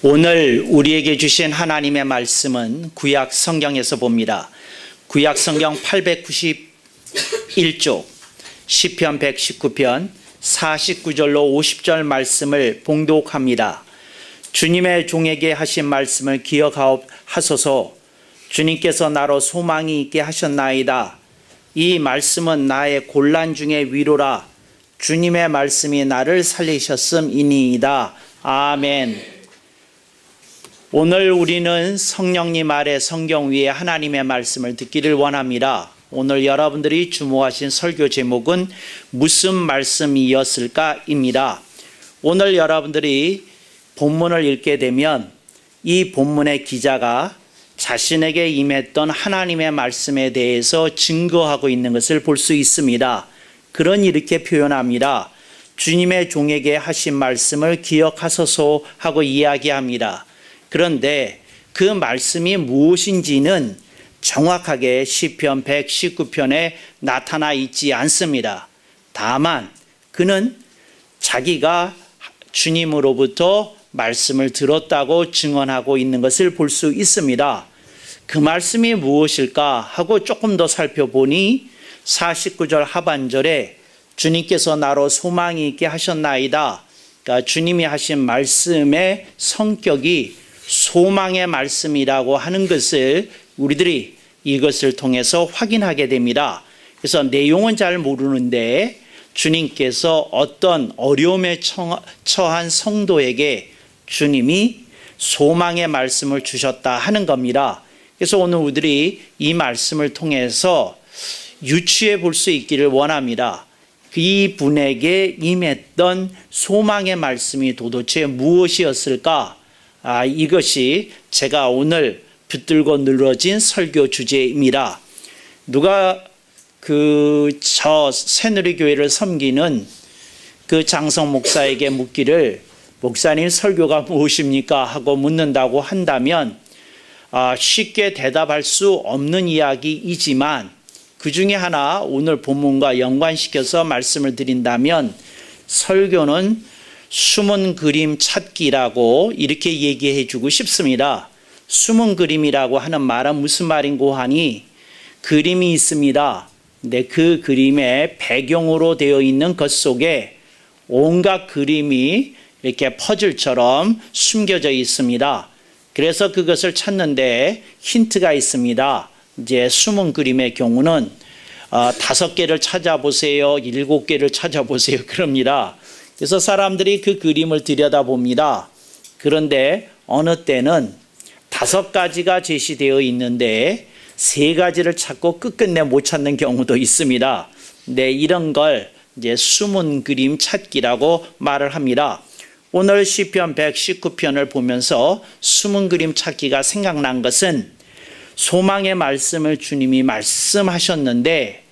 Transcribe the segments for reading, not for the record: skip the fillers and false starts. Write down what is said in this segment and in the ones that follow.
오늘 우리에게 주신 하나님의 말씀은 구약 성경에서 봅니다. 구약 성경 891쪽 시편 119편 49절로 50절 말씀을 봉독합니다. 주님의 종에게 하신 말씀을 기억하소서. 주님께서 나로 소망이 있게 하셨나이다. 이 말씀은 나의 곤란 중에 위로라. 주님의 말씀이 나를 살리셨음이니이다. 아멘. 오늘 우리는 성령님 아래 성경 위에 하나님의 말씀을 듣기를 원합니다. 오늘 여러분들이 주목하신 설교 제목은 무슨 말씀이었을까입니다. 오늘 여러분들이 본문을 읽게 되면 이 본문의 기자가 자신에게 임했던 하나님의 말씀에 대해서 증거하고 있는 것을 볼 수 있습니다. 그러니 이렇게 표현합니다. 주님의 종에게 하신 말씀을 기억하소서 하고 이야기합니다. 그런데 그 말씀이 무엇인지는 정확하게 시편 119편에 나타나 있지 않습니다. 다만 그는 자기가 주님으로부터 말씀을 들었다고 증언하고 있는 것을 볼 수 있습니다. 그 말씀이 무엇일까 하고 조금 더 살펴보니 49절 하반절에 주님께서 나로 소망이 있게 하셨나이다. 그러니까 주님이 하신 말씀의 성격이 소망의 말씀이라고 하는 것을 우리들이 이것을 통해서 확인하게 됩니다. 그래서 내용은 잘 모르는데 주님께서 어떤 어려움에 처한 성도에게 주님이 소망의 말씀을 주셨다 하는 겁니다. 그래서 오늘 우리들이 이 말씀을 통해서 유추해 볼 수 있기를 원합니다. 이 분에게 임했던 소망의 말씀이 도대체 무엇이었을까? 이것이 제가 오늘 붙들고 늘어진 설교 주제입니다. 누가 저 새누리교회를 섬기는 그 장성 목사에게 묻기를 목사님 설교가 무엇입니까? 하고 묻는다고 한다면 쉽게 대답할 수 없는 이야기이지만 그 중에 하나 오늘 본문과 연관시켜서 말씀을 드린다면 설교는 숨은 그림 찾기라고 이렇게 얘기해 주고 싶습니다. 숨은 그림이라고 하는 말은 무슨 말인고 하니 그림이 있습니다. 근데 그 그림의 배경으로 되어 있는 것 속에 온갖 그림이 이렇게 퍼즐처럼 숨겨져 있습니다. 그래서 그것을 찾는데 힌트가 있습니다. 이제 숨은 그림의 경우는 5개를 찾아보세요. 7개를 찾아보세요. 그럽니다. 그래서 사람들이 그 그림을 들여다봅니다. 그런데 어느 때는 5가지가 제시되어 있는데 3가지를 찾고 끝끝내 못 찾는 경우도 있습니다. 네, 이런 걸 이제 숨은 그림 찾기라고 말을 합니다. 오늘 시편 119편을 보면서 숨은 그림 찾기가 생각난 것은 소망의 말씀을 주님이 말씀하셨는데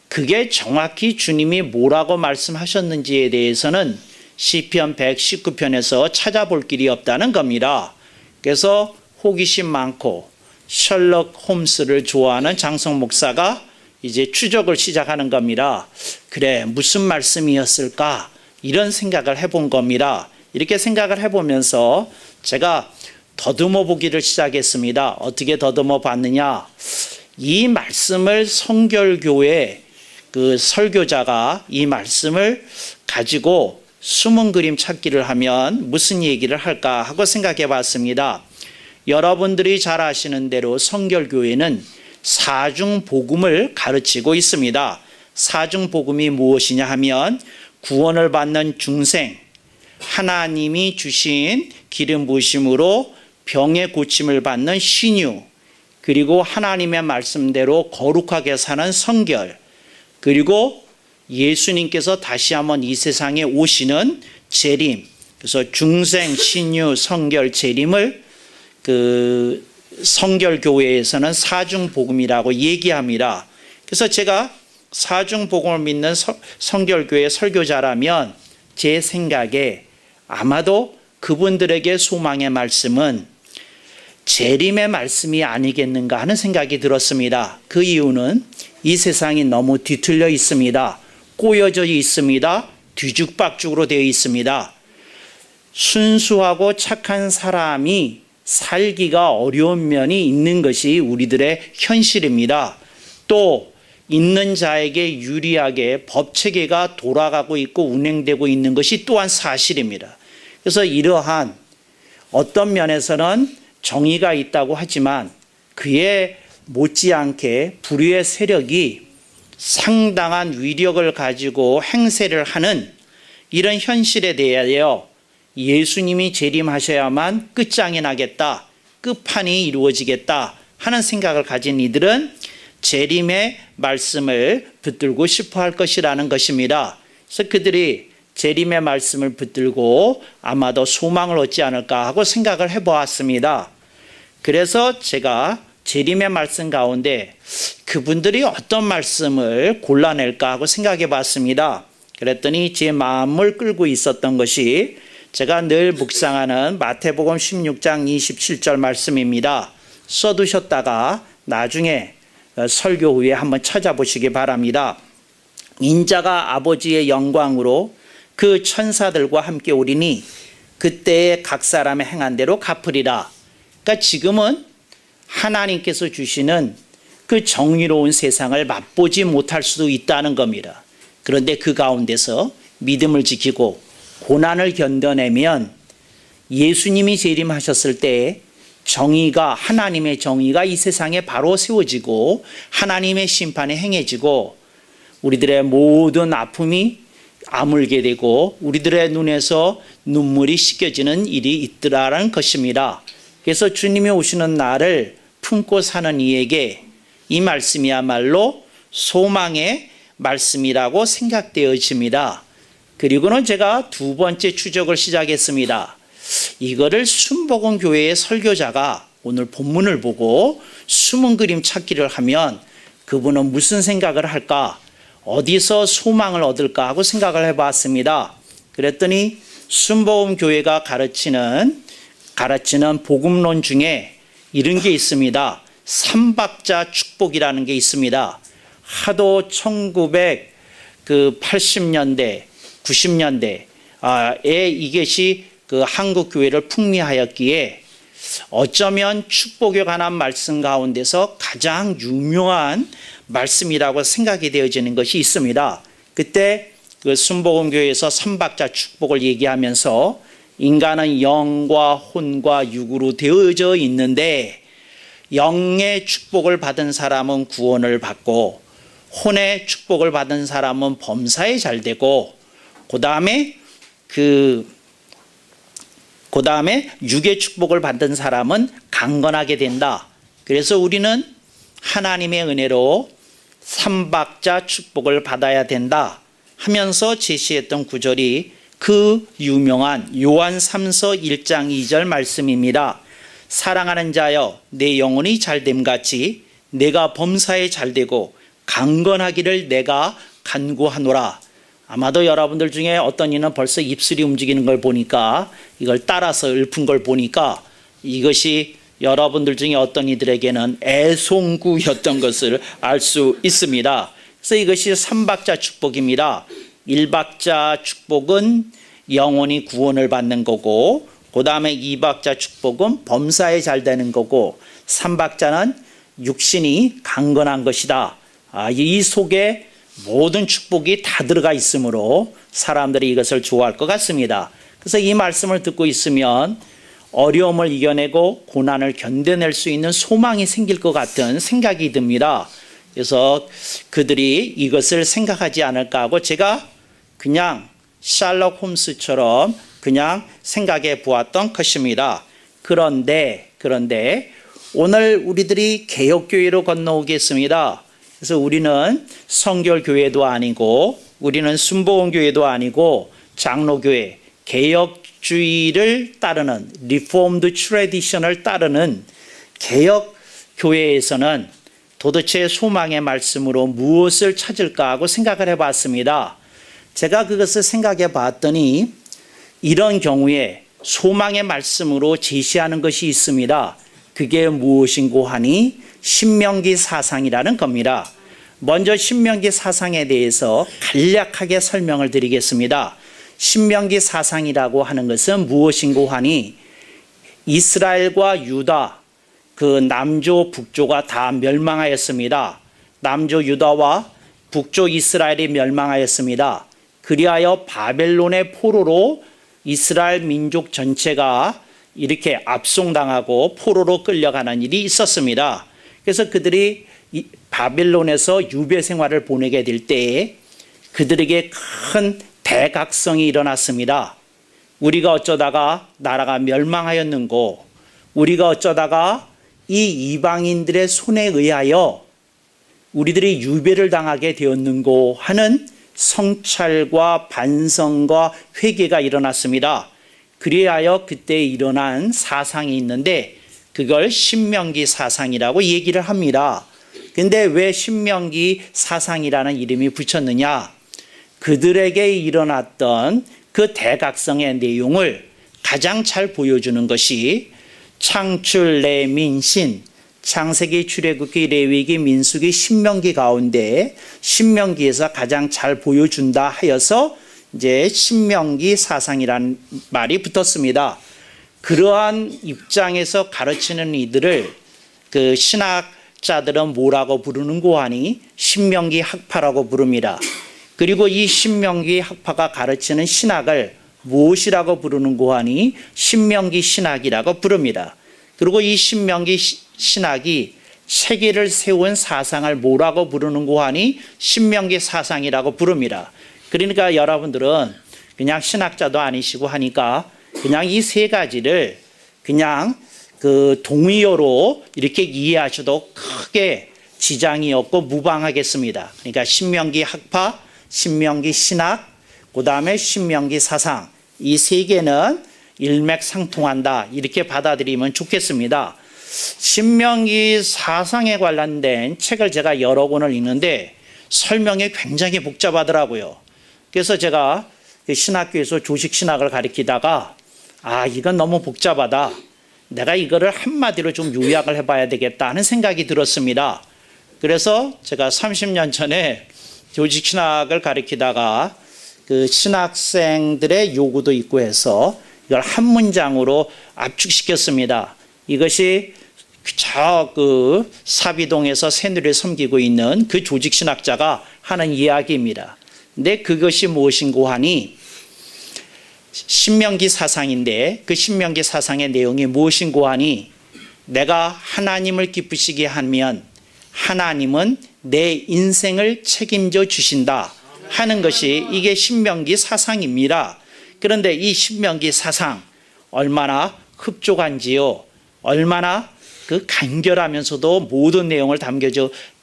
그게 정확히 주님이 뭐라고 말씀하셨는지에 대해서는 시편 119편에서 찾아볼 길이 없다는 겁니다. 그래서 호기심 많고 셜록 홈스를 좋아하는 장성 목사가 이제 추적을 시작하는 겁니다. 그래, 무슨 말씀이었을까? 이런 생각을 해본 겁니다. 이렇게 생각을 해보면서 제가 더듬어 보기를 시작했습니다. 어떻게 더듬어 봤느냐? 이 말씀을 성결교회 그 설교자가 이 말씀을 가지고 숨은 그림 찾기를 하면 무슨 얘기를 할까 하고 생각해 봤습니다. 여러분들이 잘 아시는 대로 성결교회는 사중복음을 가르치고 있습니다. 사중복음이 무엇이냐 하면 구원을 받는 중생, 하나님이 주신 기름 부으심으로 병의 고침을 받는 신유, 그리고 하나님의 말씀대로 거룩하게 사는 성결, 그리고 예수님께서 다시 한번 이 세상에 오시는 재림, 그래서 중생, 신유, 성결, 재림을 그 성결교회에서는 사중복음이라고 얘기합니다. 그래서 제가 사중복음을 믿는 성결교회 설교자라면 제 생각에 아마도 그분들에게 소망의 말씀은 재림의 말씀이 아니겠는가 하는 생각이 들었습니다. 그 이유는 이 세상이 너무 뒤틀려 있습니다. 꼬여져 있습니다. 뒤죽박죽으로 되어 있습니다. 순수하고 착한 사람이 살기가 어려운 면이 있는 것이 우리들의 현실입니다. 또 있는 자에게 유리하게 법체계가 돌아가고 있고 운행되고 있는 것이 또한 사실입니다. 그래서 이러한 어떤 면에서는 정의가 있다고 하지만 그에 못지않게 불의의 세력이 상당한 위력을 가지고 행세를 하는 이런 현실에 대하여 예수님이 재림하셔야만 끝장이 나겠다, 끝판이 이루어지겠다 하는 생각을 가진 이들은 재림의 말씀을 붙들고 싶어 할 것이라는 것입니다. 그래서 그들이 재림의 말씀을 붙들고 아마도 소망을 얻지 않을까 하고 생각을 해보았습니다. 그래서 제가 재림의 말씀 가운데 그분들이 어떤 말씀을 골라낼까 하고 생각해 봤습니다. 그랬더니 제 마음을 끌고 있었던 것이 제가 늘 묵상하는 마태복음 16장 27절 말씀입니다. 써두셨다가 나중에 설교 후에 한번 찾아보시기 바랍니다. 인자가 아버지의 영광으로 그 천사들과 함께 오리니 그때에 각 사람의 행한 대로 갚으리라. 그러니까 지금은 하나님께서 주시는 그 정의로운 세상을 맛보지 못할 수도 있다는 겁니다. 그런데 그 가운데서 믿음을 지키고 고난을 견뎌내면 예수님이 재림하셨을 때 정의가, 하나님의 정의가 이 세상에 바로 세워지고 하나님의 심판이 행해지고 우리들의 모든 아픔이 아물게 되고 우리들의 눈에서 눈물이 씻겨지는 일이 있더라라는 것입니다. 그래서 주님이 오시는 날을 품고 사는 이에게 이 말씀이야말로 소망의 말씀이라고 생각되어집니다. 그리고는 제가 두 번째 추적을 시작했습니다. 이거를 순복음교회의 설교자가 오늘 본문을 보고 숨은 그림 찾기를 하면 그분은 무슨 생각을 할까? 어디서 소망을 얻을까 하고 생각을 해봤습니다. 그랬더니 순복음교회가 가르치는 복음론 중에 이런 게 있습니다. 삼박자 축복이라는 게 있습니다. 하도 1980년대, 90년대에 이것이 그 한국 교회를 풍미하였기에 어쩌면 축복에 관한 말씀 가운데서 가장 유명한 말씀이라고 생각이 되어지는 것이 있습니다. 그때 그 순복음교회에서 삼박자 축복을 얘기하면서 인간은 영과 혼과 육으로 되어져 있는데 영의 축복을 받은 사람은 구원을 받고 혼의 축복을 받은 사람은 범사에 잘 되고 그 다음에 육의 축복을 받은 사람은 강건하게 된다. 그래서 우리는 하나님의 은혜로 삼박자 축복을 받아야 된다 하면서 제시했던 구절이 그 유명한 요한 3서 1장 2절 말씀입니다. 사랑하는 자여 내 영혼이 잘됨같이 내가 범사에 잘되고 강건하기를 내가 간구하노라. 아마도 여러분들 중에 어떤 이는 벌써 입술이 움직이는 걸 보니까 이걸 따라서 읊은 걸 보니까 이것이 여러분들 중에 어떤 이들에게는 애송구였던 것을 알 수 있습니다. 그래서 이것이 삼박자 축복입니다. 1박자 축복은 영혼이 구원을 받는 거고 그 다음에 2박자 축복은 범사에 잘 되는 거고 3박자는 육신이 강건한 것이다. 이 속에 모든 축복이 다 들어가 있으므로 사람들이 이것을 좋아할 것 같습니다. 그래서 이 말씀을 듣고 있으면 어려움을 이겨내고 고난을 견뎌낼 수 있는 소망이 생길 것 같은 생각이 듭니다. 그래서 그들이 이것을 생각하지 않을까 하고 제가 그냥 셜록 홈스처럼 그냥 생각해 보았던 것입니다. 그런데 오늘 우리들이 개혁교회로 건너오겠습니다. 그래서 우리는 성결교회도 아니고 우리는 순복음교회도 아니고 장로교회, 개혁주의를 따르는 리포엄드 트래디션을 따르는 개혁교회에서는 도대체 소망의 말씀으로 무엇을 찾을까 하고 생각을 해봤습니다. 제가 그것을 생각해 봤더니 이런 경우에 소망의 말씀으로 제시하는 것이 있습니다. 그게 무엇인고 하니 신명기 사상이라는 겁니다. 먼저 신명기 사상에 대해서 간략하게 설명을 드리겠습니다. 신명기 사상이라고 하는 것은 무엇인고 하니 이스라엘과 유다 그 남조 북조가 다 멸망하였습니다. 남조 유다와 북조 이스라엘이 멸망하였습니다. 그리하여 바벨론의 포로로 이스라엘 민족 전체가 이렇게 압송당하고 포로로 끌려가는 일이 있었습니다. 그래서 그들이 바벨론에서 유배 생활을 보내게 될 때에 그들에게 큰 대각성이 일어났습니다. 우리가 어쩌다가 나라가 멸망하였는고, 우리가 어쩌다가 이 이방인들의 손에 의하여 우리들이 유배를 당하게 되었는고 하는 성찰과 반성과 회개가 일어났습니다. 그리하여 그때 일어난 사상이 있는데 그걸 신명기 사상이라고 얘기를 합니다. 근데 왜 신명기 사상이라는 이름이 붙였느냐? 그들에게 일어났던 그 대각성의 내용을 가장 잘 보여주는 것이 창출, 레민신, 창세기, 출애굽기, 레위기, 민수기, 신명기 가운데 신명기에서 가장 잘 보여준다 하여서 이제 신명기 사상이라는 말이 붙었습니다. 그러한 입장에서 가르치는 이들을 그 신학자들은 뭐라고 부르는고 하니 신명기 학파라고 부릅니다. 그리고 이 신명기 학파가 가르치는 신학을 무엇이라고 부르는고 하니 신명기 신학이라고 부릅니다. 그리고 이 신명기 신학이 체계를 세운 사상을 뭐라고 부르는고 하니 신명기 사상이라고 부릅니다. 그러니까 여러분들은 그냥 신학자도 아니시고 하니까 그냥 이 세 가지를 그냥 그 동의어로 이렇게 이해하셔도 크게 지장이 없고 무방하겠습니다. 그러니까 신명기 학파, 신명기 신학, 그 다음에 신명기 사상, 이 세 개는 일맥상통한다 이렇게 받아들이면 좋겠습니다. 신명기 사상에 관련된 책을 제가 여러 권을 읽는데 설명이 굉장히 복잡하더라고요. 그래서 제가 신학교에서 조직신학을 가르치다가 이건 너무 복잡하다. 내가 이거를 한마디로 좀 요약을 해봐야 되겠다 하는 생각이 들었습니다. 그래서 제가 30년 전에 조직신학을 가르치다가 그 신학생들의 요구도 있고 해서 이걸 한 문장으로 압축시켰습니다. 이것이 그 사비동에서 새누리를 섬기고 있는 그 조직신학자가 하는 이야기입니다. 근데 그것이 무엇인고 하니 신명기 사상인데 그 신명기 사상의 내용이 무엇인고 하니 내가 하나님을 기쁘시게 하면 하나님은 내 인생을 책임져 주신다 하는 것이 이게 신명기 사상입니다. 그런데 이 신명기 사상 얼마나 흡족한지요, 얼마나 그 간결하면서도 모든 내용을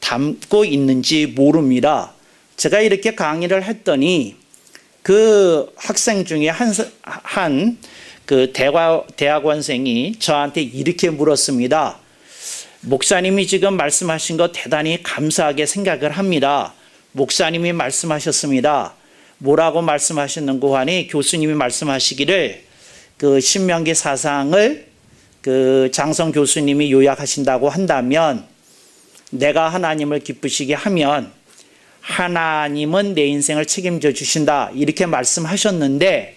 담고 있는지 모릅니다. 제가 이렇게 강의를 했더니 그 학생 중에 한 그 대학원생이 저한테 이렇게 물었습니다. 목사님이 지금 말씀하신 거 대단히 감사하게 생각을 합니다. 목사님이 말씀하셨습니다. 뭐라고 말씀하셨는고 하니 교수님이 말씀하시기를 그 신명기 사상을 그 장성 교수님이 요약하신다고 한다면 내가 하나님을 기쁘시게 하면 하나님은 내 인생을 책임져 주신다 이렇게 말씀하셨는데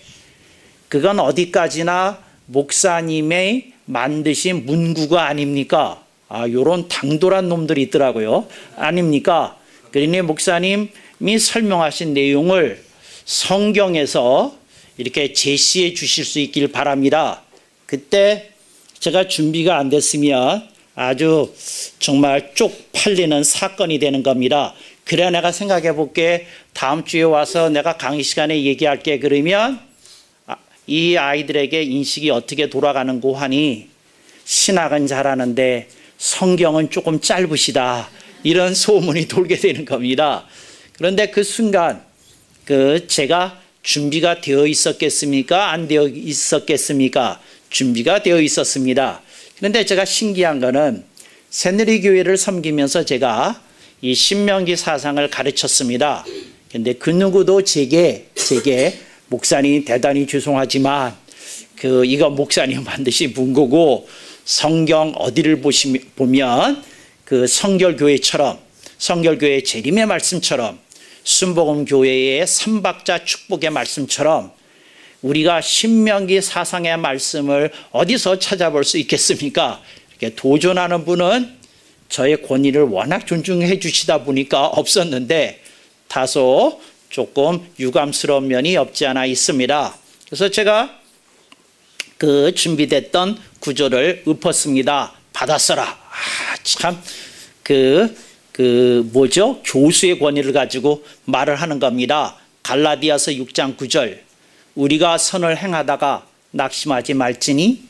그건 어디까지나 목사님의 만드신 문구가 아닙니까? 요런 당돌한 놈들이 있더라고요. 아닙니까? 그러니 목사님이 설명하신 내용을 성경에서 이렇게 제시해 주실 수 있길 바랍니다. 그때 제가 준비가 안 됐으면 아주 정말 쪽팔리는 사건이 되는 겁니다. 그래 내가 생각해 볼게. 다음 주에 와서 내가 강의 시간에 얘기할게. 그러면 이 아이들에게 인식이 어떻게 돌아가는고 하니 신학은 잘하는데 성경은 조금 짧으시다. 이런 소문이 돌게 되는 겁니다. 그런데 그 순간 제가 준비가 되어 있었겠습니까? 안 되어 있었겠습니까? 준비가 되어 있었습니다. 그런데 제가 신기한 거는 새누리교회를 섬기면서 제가 이 신명기 사상을 가르쳤습니다. 그런데 그 누구도 제게 목사님 대단히 죄송하지만 이거 목사님 만드신 문구고 성경 어디를 보면 그 성결교회처럼 성결교회 재림의 말씀처럼 순복음교회의 삼박자 축복의 말씀처럼 우리가 신명기 사상의 말씀을 어디서 찾아볼 수 있겠습니까? 이렇게 도전하는 분은 저의 권위를 워낙 존중해 주시다 보니까 없었는데 다소 조금 유감스러운 면이 없지 않아 있습니다. 그래서 제가 그 준비됐던 구절을 읊었습니다. 받았어라. 참 교수의 권위를 가지고 말을 하는 겁니다. 갈라디아서 6장 9절. 우리가 선을 행하다가 낙심하지 말지니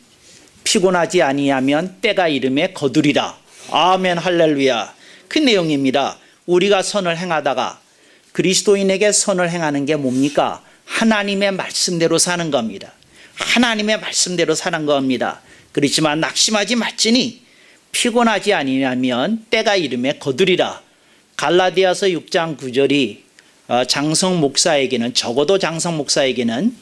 피곤하지 아니하면 때가 이름에 거두리라. 아멘 할렐루야. 그 내용입니다. 우리가 선을 행하다가 그리스도인에게 선을 행하는 게 뭡니까? 하나님의 말씀대로 사는 겁니다. 하나님의 말씀대로 사는 겁니다. 그렇지만 낙심하지 말지니 피곤하지 아니하면 때가 이름에 거두리라. 갈라디아서 6장 9절이 장성 목사에게는, 적어도 장성 목사에게는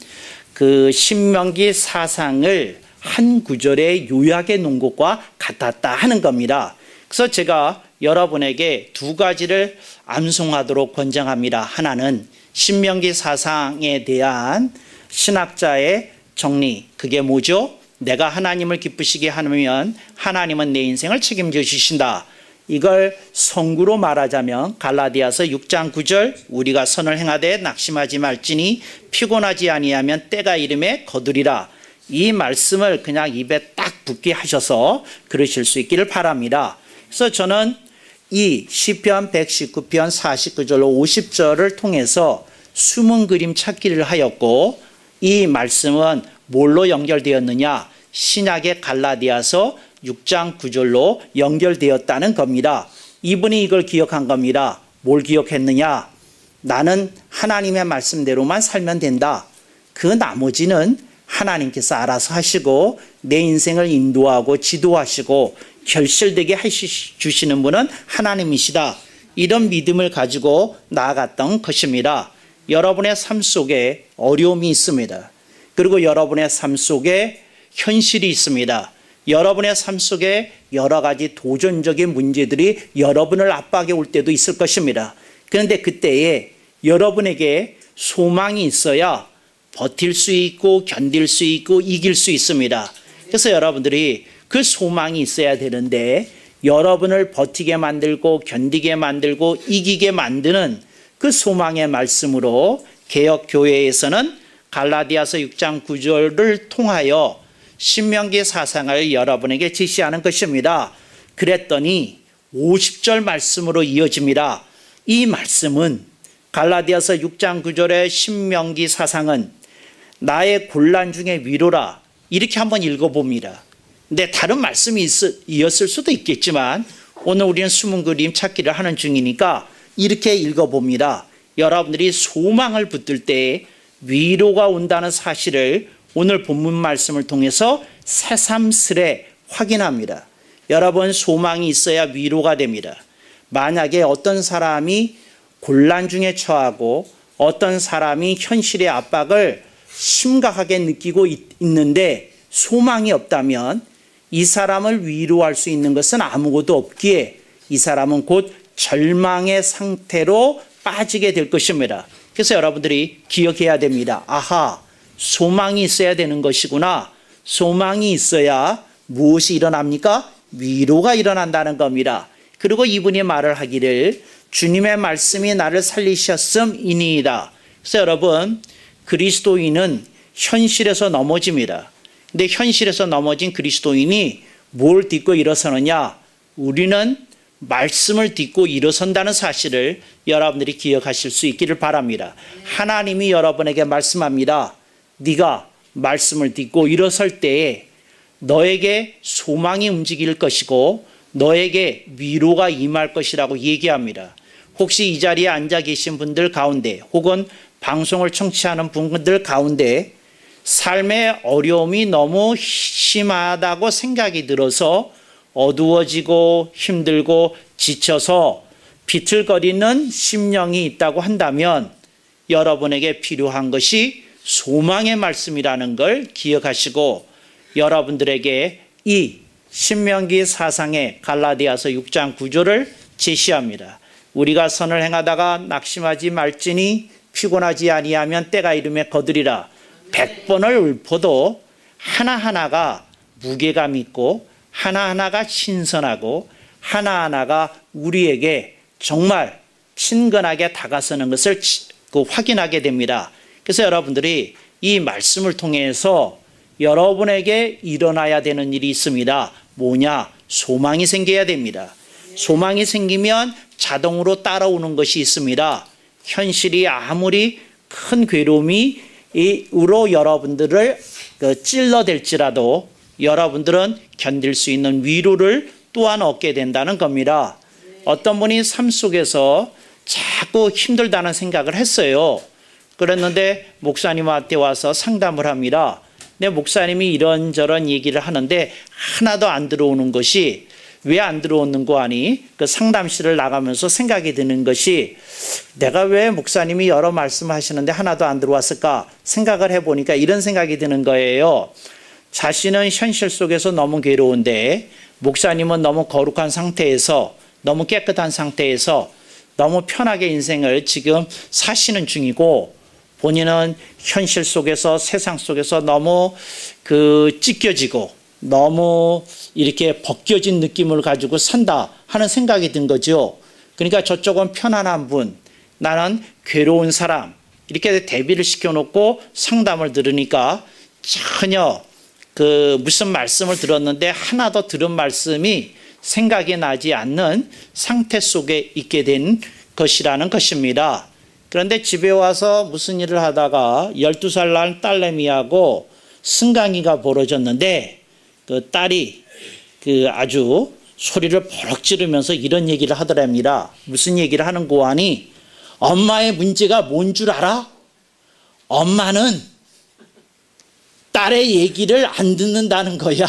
그 신명기 사상을 한 구절에 요약해 놓은 것과 같았다 하는 겁니다. 그래서 제가 여러분에게 두 가지를 암송하도록 권장합니다. 하나는 신명기 사상에 대한 신학자의 정리. 그게 뭐죠? 내가 하나님을 기쁘시게 하면 하나님은 내 인생을 책임져 주신다. 이걸 성구로 말하자면 갈라디아서 6장 9절 우리가 선을 행하되 낙심하지 말지니 피곤하지 아니하면 때가 이름에 거두리라. 이 말씀을 그냥 입에 딱 붙게 하셔서 그러실 수 있기를 바랍니다. 그래서 저는 이 시편 119편 49절로 50절을 통해서 숨은 그림 찾기를 하였고, 이 말씀은 뭘로 연결되었느냐? 신약의 갈라디아서 6장 9절로 연결되었다는 겁니다. 이분이 이걸 기억한 겁니다. 뭘 기억했느냐? 나는 하나님의 말씀대로만 살면 된다. 그 나머지는 하나님께서 알아서 하시고 내 인생을 인도하고 지도하시고 결실되게 해주시는 분은 하나님이시다. 이런 믿음을 가지고 나아갔던 것입니다. 여러분의 삶 속에 어려움이 있습니다. 그리고 여러분의 삶 속에 현실이 있습니다. 여러분의 삶 속에 여러 가지 도전적인 문제들이 여러분을 압박해 올 때도 있을 것입니다. 그런데 그때에 여러분에게 소망이 있어야 버틸 수 있고 견딜 수 있고 이길 수 있습니다. 그래서 여러분들이 그 소망이 있어야 되는데, 여러분을 버티게 만들고 견디게 만들고 이기게 만드는 그 소망의 말씀으로 개혁교회에서는 갈라디아서 6장 9절을 통하여 신명기 사상을 여러분에게 제시하는 것입니다. 그랬더니 50절 말씀으로 이어집니다. 이 말씀은 갈라디아서 6장 9절의 신명기 사상은 나의 곤란 중에 위로라, 이렇게 한번 읽어봅니다. 근데 다른 말씀이 이었을 수도 있겠지만 오늘 우리는 숨은 그림 찾기를 하는 중이니까 이렇게 읽어봅니다. 여러분들이 소망을 붙들 때 위로가 온다는 사실을 오늘 본문 말씀을 통해서 새삼스레 확인합니다. 여러분, 소망이 있어야 위로가 됩니다. 만약에 어떤 사람이 곤란 중에 처하고 어떤 사람이 현실의 압박을 심각하게 느끼고 있는데 소망이 없다면 이 사람을 위로할 수 있는 것은 아무것도 없기에 이 사람은 곧 절망의 상태로 빠지게 될 것입니다. 그래서 여러분들이 기억해야 됩니다. 아하, 소망이 있어야 되는 것이구나. 소망이 있어야 무엇이 일어납니까? 위로가 일어난다는 겁니다. 그리고 이분이 말을 하기를 주님의 말씀이 나를 살리셨음이니이다. 그래서 여러분, 그리스도인은 현실에서 넘어집니다. 근데 현실에서 넘어진 그리스도인이 뭘 딛고 일어서느냐? 우리는 말씀을 딛고 일어선다는 사실을 여러분들이 기억하실 수 있기를 바랍니다. 하나님이 여러분에게 말씀합니다. 네가 말씀을 딛고 일어설 때에 너에게 소망이 움직일 것이고 너에게 위로가 임할 것이라고 얘기합니다. 혹시 이 자리에 앉아 계신 분들 가운데 혹은 방송을 청취하는 분들 가운데 삶의 어려움이 너무 심하다고 생각이 들어서 어두워지고 힘들고 지쳐서 비틀거리는 심령이 있다고 한다면 여러분에게 필요한 것이 소망의 말씀이라는 걸 기억하시고 여러분들에게 이 신명기 사상의 갈라디아서 6장 9절을 제시합니다. 우리가 선을 행하다가 낙심하지 말지니 피곤하지 아니하면 때가 이름에 거두리라. 100번을 읊어도 하나하나가 무게감 있고 하나하나가 신선하고 하나하나가 우리에게 정말 친근하게 다가서는 것을 확인하게 됩니다. 그래서 여러분들이 이 말씀을 통해서 여러분에게 일어나야 되는 일이 있습니다. 뭐냐? 소망이 생겨야 됩니다. 소망이 생기면 자동으로 따라오는 것이 있습니다. 현실이 아무리 큰 괴로움으로 여러분들을 찔러댈지라도 여러분들은 견딜 수 있는 위로를 또한 얻게 된다는 겁니다. 어떤 분이 삶 속에서 자꾸 힘들다는 생각을 했어요. 그랬는데 목사님한테 와서 상담을 합니다. 내 목사님이 이런저런 얘기를 하는데 하나도 안 들어오는 것이 왜 안 들어오는 거 아니? 그 상담실을 나가면서 생각이 드는 것이 내가 왜 목사님이 여러 말씀하시는데 하나도 안 들어왔을까 생각을 해보니까 이런 생각이 드는 거예요. 자신은 현실 속에서 너무 괴로운데 목사님은 너무 거룩한 상태에서 너무 깨끗한 상태에서 너무 편하게 인생을 지금 사시는 중이고 본인은 현실 속에서 세상 속에서 너무 찢겨지고 너무 이렇게 벗겨진 느낌을 가지고 산다 하는 생각이 든 거죠. 그러니까 저쪽은 편안한 분, 나는 괴로운 사람 이렇게 대비를 시켜놓고 상담을 들으니까 전혀 무슨 말씀을 들었는데 하나도 들은 말씀이 생각이 나지 않는 상태 속에 있게 된 것이라는 것입니다. 그런데 집에 와서 무슨 일을 하다가 12살 난 딸내미하고 승강이가 벌어졌는데 그 딸이 아주 소리를 버럭 지르면서 이런 얘기를 하더랍니다. 무슨 얘기를 하는 거 아니? 엄마의 문제가 뭔 줄 알아? 엄마는 딸의 얘기를 안 듣는다는 거야.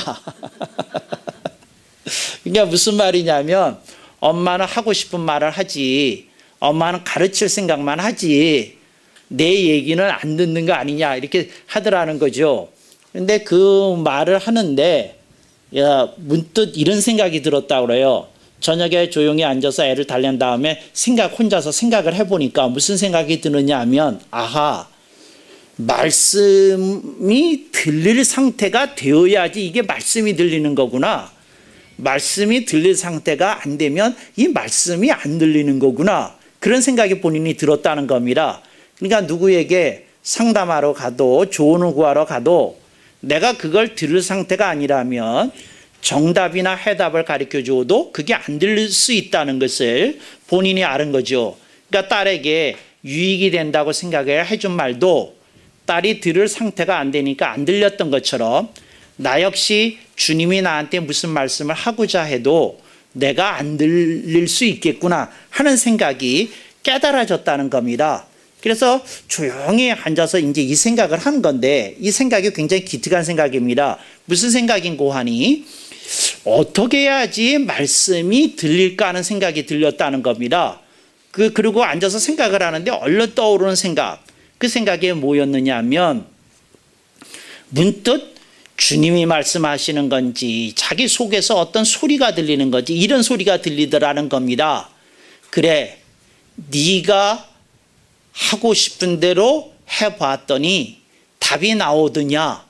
그러니까 무슨 말이냐면 엄마는 하고 싶은 말을 하지 엄마는 가르칠 생각만 하지 내 얘기는 안 듣는 거 아니냐 이렇게 하더라는 거죠. 그런데 그 말을 하는데 문득 이런 생각이 들었다고 그래요. 저녁에 조용히 앉아서 애를 달랜 다음에 혼자서 생각을 해보니까 무슨 생각이 드느냐 하면 아하 말씀이 들릴 상태가 되어야지 이게 말씀이 들리는 거구나. 말씀이 들릴 상태가 안 되면 이 말씀이 안 들리는 거구나. 그런 생각이 본인이 들었다는 겁니다. 그러니까 누구에게 상담하러 가도 조언을 구하러 가도 내가 그걸 들을 상태가 아니라면 정답이나 해답을 가르쳐 줘도 그게 안 들릴 수 있다는 것을 본인이 아는 거죠. 그러니까 딸에게 유익이 된다고 생각을 해준 말도 딸이 들을 상태가 안 되니까 안 들렸던 것처럼 나 역시 주님이 나한테 무슨 말씀을 하고자 해도 내가 안 들릴 수 있겠구나 하는 생각이 깨달아졌다는 겁니다. 그래서 조용히 앉아서 이제 이 생각을 하는 건데 이 생각이 굉장히 기특한 생각입니다. 무슨 생각인고 하니 어떻게 해야지 말씀이 들릴까 하는 생각이 들렸다는 겁니다. 그리고 앉아서 생각을 하는데 얼른 떠오르는 생각, 그 생각이 뭐였느냐 하면 문득 주님이 말씀하시는 건지 자기 속에서 어떤 소리가 들리는 건지 이런 소리가 들리더라는 겁니다. 그래, 네가 하고 싶은 대로 해봤더니 답이 나오더냐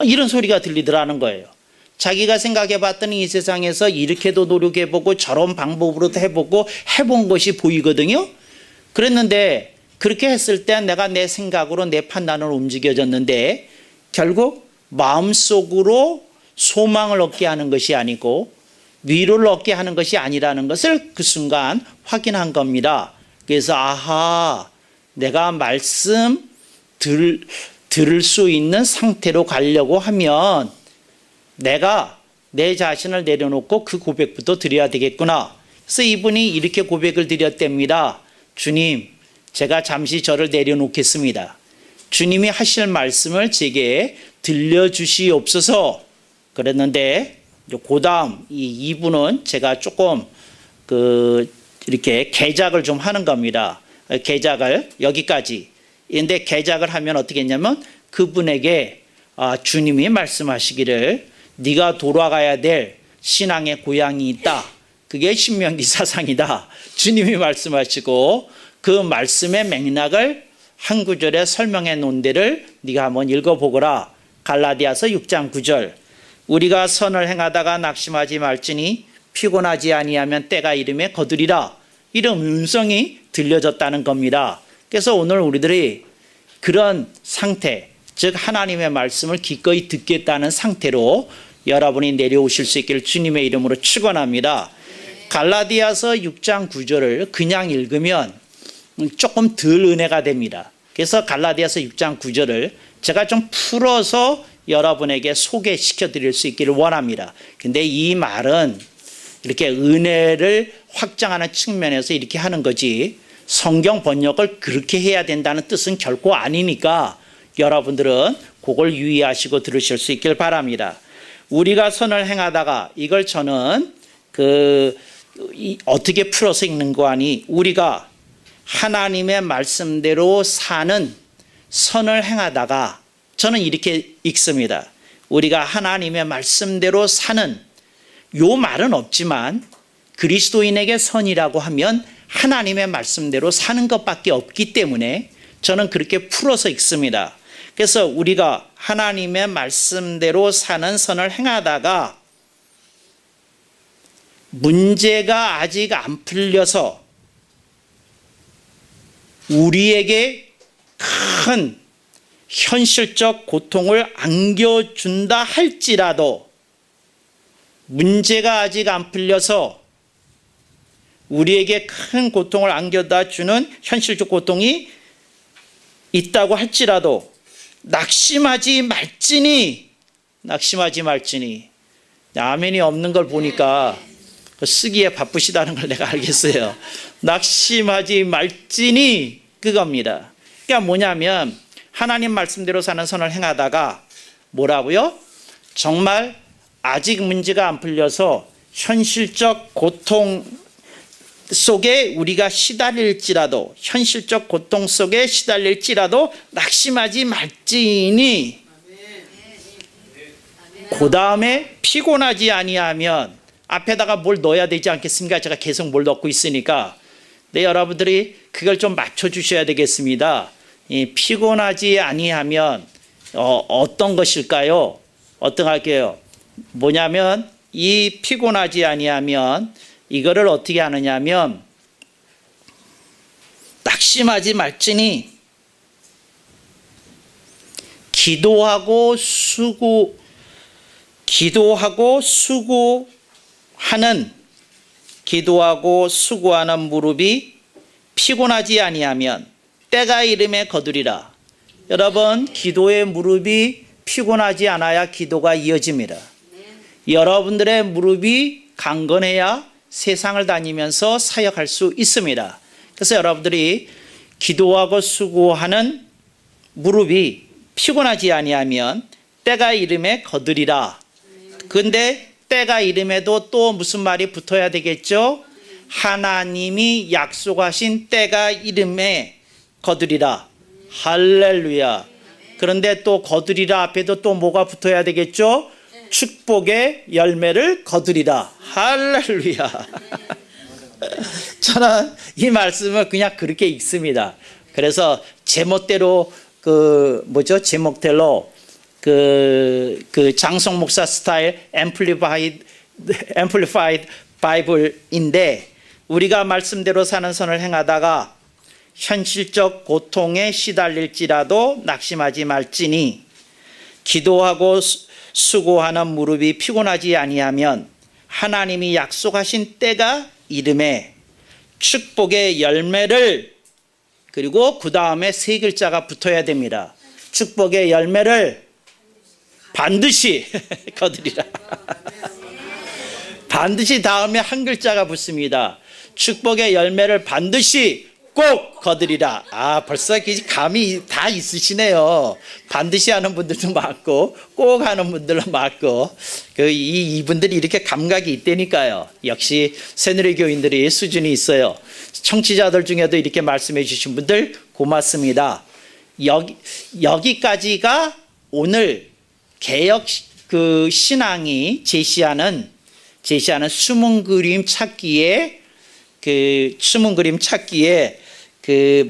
이런 소리가 들리더라는 거예요. 자기가 생각해봤더니 이 세상에서 이렇게도 노력해보고 저런 방법으로도 해보고 해본 것이 보이거든요. 그랬는데 그렇게 했을 때 내가 내 생각으로 내 판단으로 움직여졌는데 결국 마음속으로 소망을 얻게 하는 것이 아니고 위로를 얻게 하는 것이 아니라는 것을 그 순간 확인한 겁니다. 그래서 아하, 내가 말씀 들을 수 있는 상태로 가려고 하면 내가 내 자신을 내려놓고 그 고백부터 드려야 되겠구나. 그래서 이분이 이렇게 고백을 드렸답니다. 주님, 제가 잠시 저를 내려놓겠습니다. 주님이 하실 말씀을 제게 들려주시옵소서. 그랬는데 그 다음 이분은 제가 조금 이렇게 개작을 좀 하는 겁니다. 개작을 여기까지. 근데 개작을 하면 어떻게 했냐면 그분에게 주님이 말씀하시기를 네가 돌아가야 될 신앙의 고향이 있다. 그게 신명기 사상이다. 주님이 말씀하시고 그 말씀의 맥락을 한 구절에 설명해 놓은 데를 네가 한번 읽어보거라. 갈라디아서 6장 9절. 우리가 선을 행하다가 낙심하지 말지니 피곤하지 아니하면 때가 이름에 거두리라. 이런 음성이 들려졌다는 겁니다. 그래서 오늘 우리들이 그런 상태, 즉 하나님의 말씀을 기꺼이 듣겠다는 상태로 여러분이 내려오실 수 있기를 주님의 이름으로 축원합니다. 갈라디아서 6장 9절을 그냥 읽으면 조금 덜 은혜가 됩니다. 그래서 갈라디아서 6장 9절을 제가 좀 풀어서 여러분에게 소개시켜 드릴 수 있기를 원합니다. 근데 이 말은 이렇게 은혜를 확장하는 측면에서 이렇게 하는 거지 성경 번역을 그렇게 해야 된다는 뜻은 결코 아니니까 여러분들은 그걸 유의하시고 들으실 수 있길 바랍니다. 우리가 선을 행하다가 이걸 저는 어떻게 풀어서 읽는 거 아니 우리가 하나님의 말씀대로 사는 선을 행하다가 저는 이렇게 읽습니다. 우리가 하나님의 말씀대로 사는 요 말은 없지만 그리스도인에게 선이라고 하면 하나님의 말씀대로 사는 것밖에 없기 때문에 저는 그렇게 풀어서 읽습니다. 그래서 우리가 하나님의 말씀대로 사는 선을 행하다가 문제가 아직 안 풀려서 우리에게 큰 현실적 고통을 안겨준다 할지라도 문제가 아직 안 풀려서 우리에게 큰 고통을 안겨다 주는 현실적 고통이 있다고 할지라도 낙심하지 말지니 아멘이 없는 걸 보니까 쓰기에 바쁘시다는 걸 내가 알겠어요. 낙심하지 말지니 그겁니다. 그러니까 뭐냐면 하나님 말씀대로 사는 선을 행하다가 뭐라고요? 정말 아직 문제가 안 풀려서 현실적 고통 속에 우리가 시달릴지라도 현실적 고통 속에 시달릴지라도 낙심하지 말지니 그 다음에 피곤하지 아니하면 앞에다가 뭘 넣어야 되지 않겠습니까? 제가 계속 뭘 넣고 있으니까 네, 여러분들이 그걸 좀 맞춰주셔야 되겠습니다. 피곤하지 아니하면 어떤 것일까요? 어떤 할게요? 뭐냐면 이 피곤하지 아니하면 이거를 어떻게 하느냐면 낙심하지 말지니 기도하고 수고하는 무릎이 피곤하지 아니하면 때가 이름에 거두리라. 여러분 기도의 무릎이 피곤하지 않아야 기도가 이어집니다. 여러분들의 무릎이 강건해야 세상을 다니면서 사역할 수 있습니다. 그래서 여러분들이 기도하고 수고하는 무릎이 피곤하지 아니하면 때가 이름에 거두리라. 근데 때가 이름에도 또 무슨 말이 붙어야 되겠죠? 하나님이 약속하신 때가 이름에 거두리라. 할렐루야. 그런데 또 거두리라 앞에도 또 뭐가 붙어야 되겠죠? 축복의 열매를 거두리라. 할렐루야. 저는 이 말씀을 그냥 그렇게 읽습니다. 그래서 제멋대로 제목대로 장성 목사 스타일 앰플리파이드 바이블인데 우리가 말씀대로 사는 선을 행하다가 현실적 고통에 시달릴지라도 낙심하지 말지니 기도하고 수고하는 무릎이 피곤하지 아니하면 하나님이 약속하신 때가 이름에 축복의 열매를 그리고 그 다음에 세 글자가 붙어야 됩니다. 축복의 열매를 반드시 거두리라. 반드시 다음에 한 글자가 붙습니다. 축복의 열매를 반드시 꼭 거두리라. 벌써 감이 다 있으시네요. 반드시 하는 분들도 많고 꼭 하는 분들도 많고 이분들이 이렇게 감각이 있다니까요. 역시 새누리 교인들이 수준이 있어요. 청취자들 중에도 이렇게 말씀해 주신 분들 고맙습니다. 여기까지가 오늘 개혁 신앙이 제시하는 숨은 그림 찾기의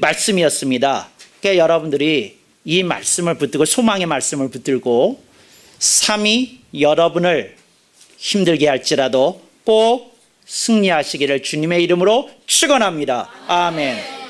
말씀이었습니다. 그러니까 여러분들이 이 말씀을 붙들고 소망의 말씀을 붙들고 삶이 여러분을 힘들게 할지라도 꼭 승리하시기를 주님의 이름으로 축원합니다. 아멘.